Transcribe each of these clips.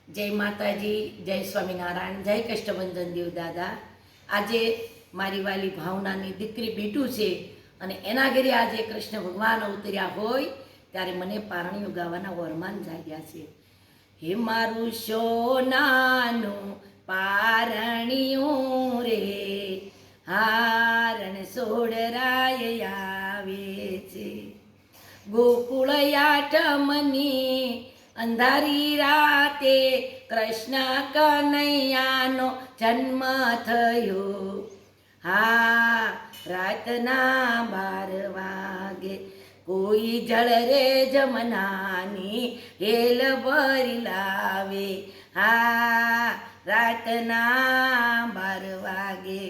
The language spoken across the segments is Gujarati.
જય માતાજી, જય સ્વામિનારાયણ, જય કષ્ટભંજન દેવ દાદા। આજે મારી વાલી ભાવનાની દીકરી બીટુ છે અને એના ઘરે આજે કૃષ્ણ ભગવાન ઉતર્યા હોય ત્યારે મને પારણીઓ ગાવાના વરમાન જાગ્યા છે। હે મારું સોનાનું પારણિયું રે, હારણ સોડરાય આવે છે। ગોકુળ આઠમની અંધારી રાતે કૃષ્ણ કનૈયાનો જન્મ થયો। હા, રાતના 12 વાગે કોઈ જળ રે જમનાની હેલ ભરી લાવે। હા, રાતના 12 વાગે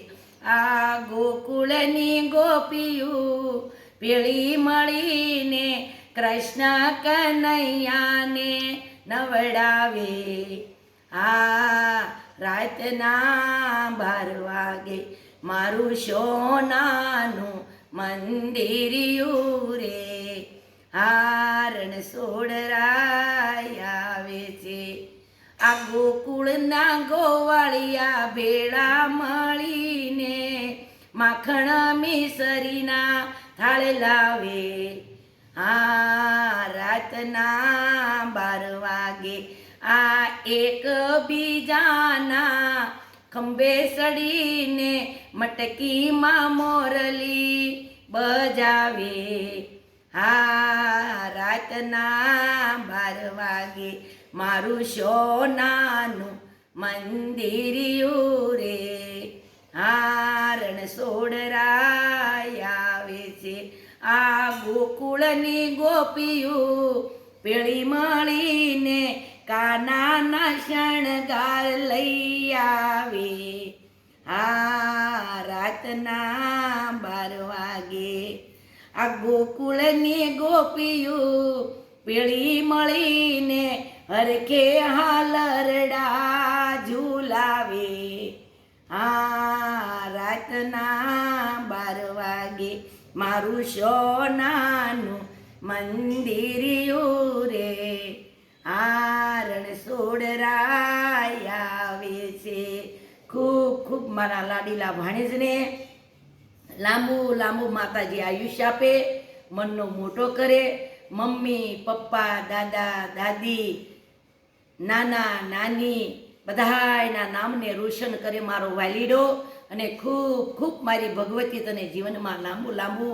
આ ગોકુળની ગોપીયું પેળી મળીને કૃષ્ણ કનૈયાને નવડાવે। આ રાતના 12 વાગે મારું સોનાનું મંદિરિયું રે, હારણ સોડરાય આવે છે। આ ગોકુળના ગોવાળિયા ભેળા મળીને માખણ મિસરીના થાળ લાવે। હા, રાતના 12 વાગે આ એક બીજાના ખંભે સડીને મટકીમાં મોરલી બજાવે। હા, રાતના 12 વાગે મારું સોનાનું મંદિરિયું રે, હારણ સોડરાય આવે છે। આ ગોકુળની ગોપીયું પેળી મળીને કાનાના શણગાર લઈ આવે। હા, રાતના 12 વાગે આ ગોકુળની ગોપીયું પેળી મળીને હરખે હાલરડા ઝુલાવે। હા, રાતના 12 વાગે મારું સોનાનું મંદિરિયું રે, હારણ સોડરાય આવે છે। ખૂબ ખૂબ મારા લાડીલા ભાણેજને લાંબુ લાંબુ માતાજી આયુષ્ય આપે, મનનો મોટો કરે। મમ્મી પપ્પા દાદા દાદી નાના નાની બધાયના નામને રોશન કરે મારો વાલીડો। અને ખૂબ ખૂબ મારી ભગવતી તને જીવનમાં લાંબુ લાંબુ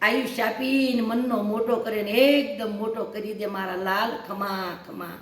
આયુષ્ય આપીને મનનો મોટો કરીને એકદમ મોટો કરી દે મારા લાલ। ખમા ખમા।